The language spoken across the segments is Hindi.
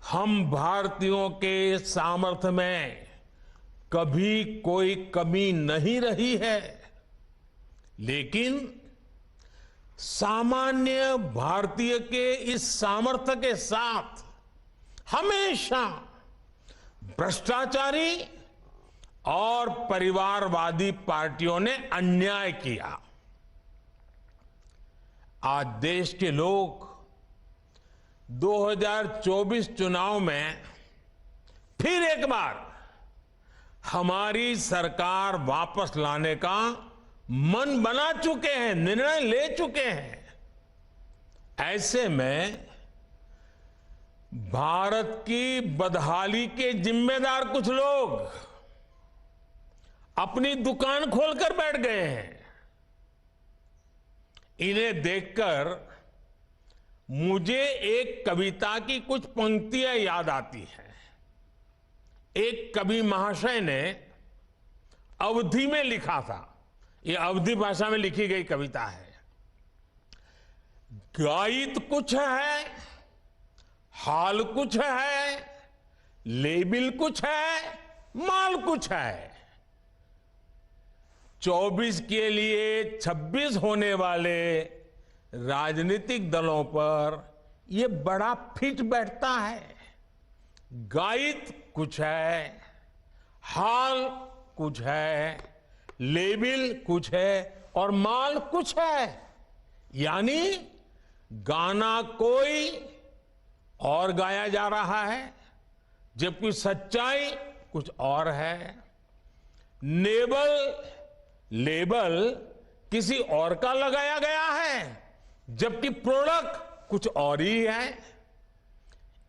हम भारतीयों के सामर्थ्य में कभी कोई कमी नहीं रही है, लेकिन सामान्य भारतीय के इस सामर्थ्य के साथ हमेशा भ्रष्टाचारी और परिवारवादी पार्टियों ने अन्याय किया। आज देश के लोग 2024 चुनाव में फिर एक बार हमारी सरकार वापस लाने का मन बना चुके हैं, निर्णय ले चुके हैं। ऐसे में भारत की बदहाली के जिम्मेदार कुछ लोग अपनी दुकान खोलकर बैठ गए हैं। इन्हें देखकर मुझे एक कविता की कुछ पंक्तियां याद आती हैं। एक कवि महाशय ने अवधी में लिखा था, ये अवधी भाषा में लिखी गई कविता है। गायित कुछ है, हाल कुछ है, लेबिल कुछ है, माल कुछ है। 24 के लिए 26 होने वाले राजनीतिक दलों पर यह बड़ा फिट बैठता है। गायित कुछ है, हाल कुछ है, लेबिल कुछ है और माल कुछ है। यानी गाना कोई और गाया जा रहा है, जबकि सच्चाई कुछ और है। लेबल किसी और का लगाया गया है, जबकि प्रोडक्ट कुछ और ही है।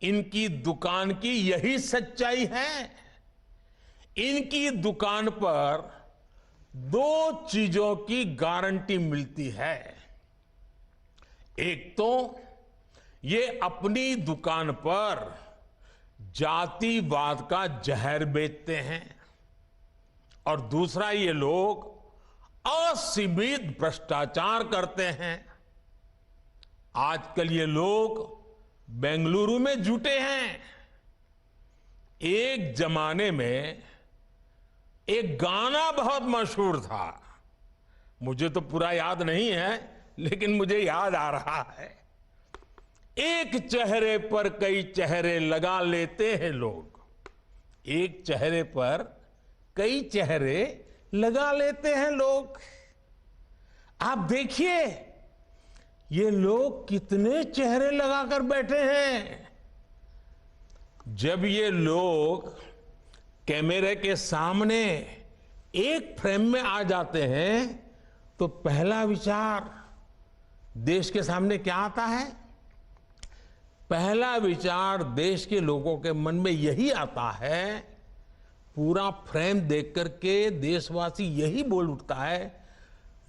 इनकी दुकान की यही सच्चाई है। इनकी दुकान पर दो चीजों की गारंटी मिलती है। एक तो ये अपनी दुकान पर जातिवाद का जहर बेचते हैं और दूसरा ये लोग असीमित भ्रष्टाचार करते हैं। आजकल ये लोग बेंगलुरु में जुटे हैं। एक जमाने में एक गाना बहुत मशहूर था, मुझे तो पूरा याद नहीं है, लेकिन मुझे याद आ रहा है। एक चेहरे पर कई चेहरे लगा लेते हैं लोग, एक चेहरे पर कई चेहरे लगा लेते हैं लोग। आप देखिए ये लोग कितने चेहरे लगाकर बैठे हैं। जब ये लोग कैमरे के सामने एक फ्रेम में आ जाते हैं तो पहला विचार देश के सामने क्या आता है? पहला विचार देश के लोगों के मन में यही आता है, पूरा फ्रेम देख करके देशवासी यही बोल उठता है,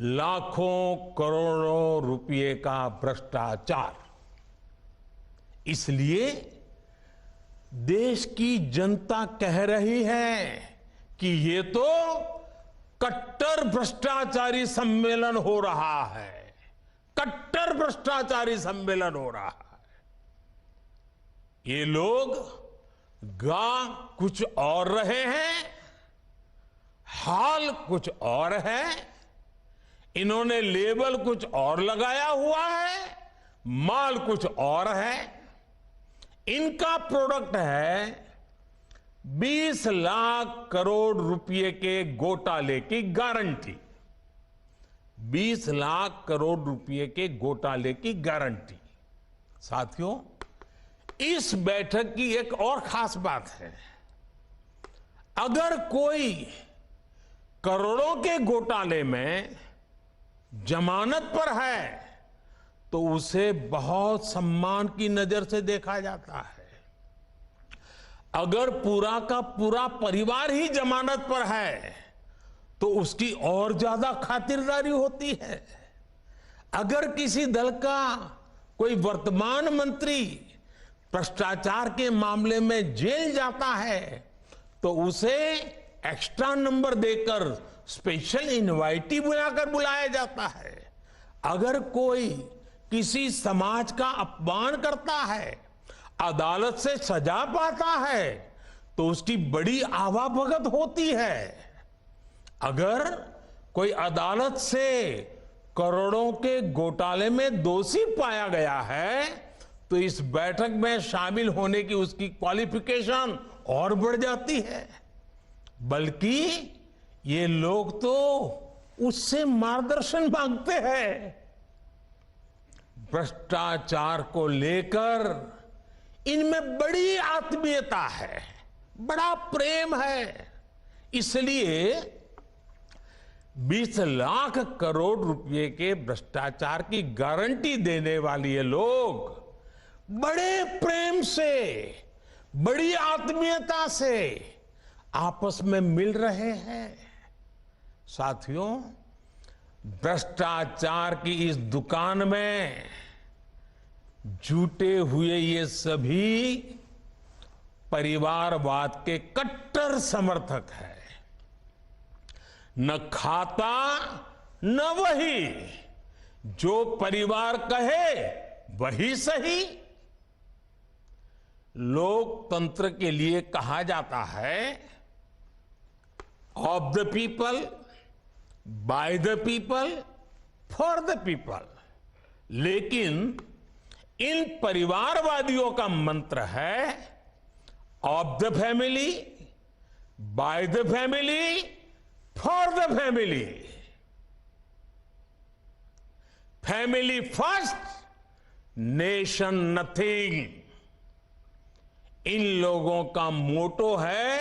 लाखों करोड़ों रुपए का भ्रष्टाचार। इसलिए देश की जनता कह रही है कि ये तो कट्टर भ्रष्टाचारी सम्मेलन हो रहा है, कट्टर भ्रष्टाचारी सम्मेलन हो रहा है। ये लोग गा कुछ और रहे हैं, हाल कुछ और है, इन्होंने लेबल कुछ और लगाया हुआ है, माल कुछ और है। इनका प्रोडक्ट है 20 लाख करोड़ रुपए के घोटाले की गारंटी। 20 लाख करोड़ रुपए के घोटाले की गारंटी। साथियों, इस बैठक की एक और खास बात है, अगर कोई करोड़ों के घोटाले में जमानत पर है तो उसे बहुत सम्मान की नजर से देखा जाता है। अगर पूरा का पूरा परिवार ही जमानत पर है तो उसकी और ज्यादा खातिरदारी होती है। अगर किसी दल का कोई वर्तमान मंत्री भ्रष्टाचार के मामले में जेल जाता है तो उसे एक्स्ट्रा नंबर देकर स्पेशल इनवाइटी बुलाकर बुलाया जाता है। अगर कोई किसी समाज का अपमान करता है अदालत से सजा पाता है तो उसकी बड़ी आवाभगत होती है। अगर कोई अदालत से करोड़ों के घोटाले में दोषी पाया गया है तो इस बैठक में शामिल होने की उसकी क्वालिफिकेशन और बढ़ जाती है। बल्कि ये लोग तो उससे मार्गदर्शन मांगते हैं। भ्रष्टाचार को लेकर इनमें बड़ी आत्मीयता है, बड़ा प्रेम है। इसलिए 20 लाख करोड़ रुपए के भ्रष्टाचार की गारंटी देने वाले ये लोग बड़े प्रेम से, बड़ी आत्मीयता से आपस में मिल रहे हैं। साथियों, भ्रष्टाचार की इस दुकान में जुटे हुए ये सभी परिवारवाद के कट्टर समर्थक हैं। न खाता न वही, जो परिवार कहे वही सही। लोकतंत्र के लिए कहा जाता है of the people, by the people, for the people. लेकिन इन परिवारवादियों का मंत्र है of the family, by the family, for the family. Family first, nation nothing. इन लोगों का मोटो है,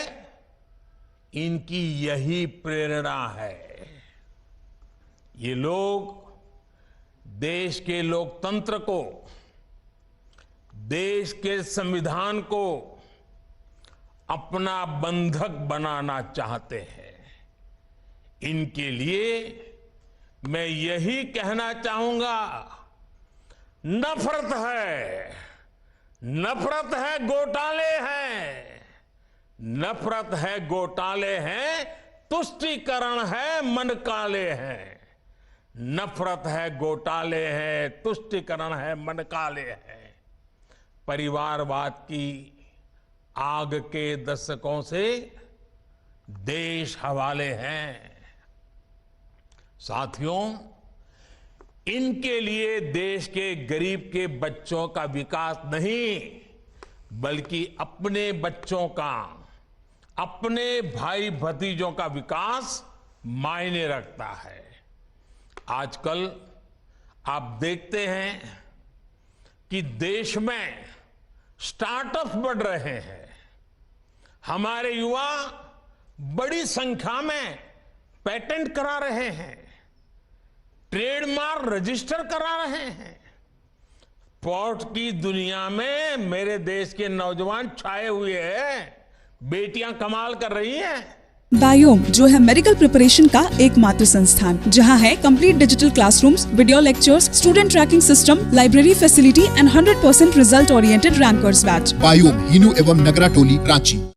इनकी यही प्रेरणा है। ये लोग देश के लोकतंत्र को, देश के संविधान को अपना बंधक बनाना चाहते हैं। इनके लिए मैं यही कहना चाहूंगा, नफरत है, नफरत है, घोटाले हैं, नफरत है, घोटाले हैं, तुष्टीकरण है, मन काले हैं। नफरत है, घोटाले हैं, तुष्टीकरण है, मन काले हैं। परिवारवाद की आग के दशकों से देश हवाले हैं। साथियों, इनके लिए देश के गरीब के बच्चों का विकास नहीं, बल्कि अपने बच्चों का, अपने भाई भतीजों का विकास मायने रखता है। आजकल आप देखते हैं कि देश में स्टार्टअप बढ़ रहे हैं। हमारे युवा बड़ी संख्या में पेटेंट करा रहे हैं, ट्रेडमार्क रजिस्टर करा रहे हैं। स्पोर्ट्स की दुनिया में मेरे देश के नौजवान छाए हुए हैं, बेटियां कमाल कर रही हैं। बायोम जो है मेडिकल प्रिपरेशन का एकमात्र संस्थान, जहां है complete digital classrooms, video lectures, student tracking system, library facility and 100% result oriented rankers batch. Biome, Hinoo एवं नगरा टोली, रांची।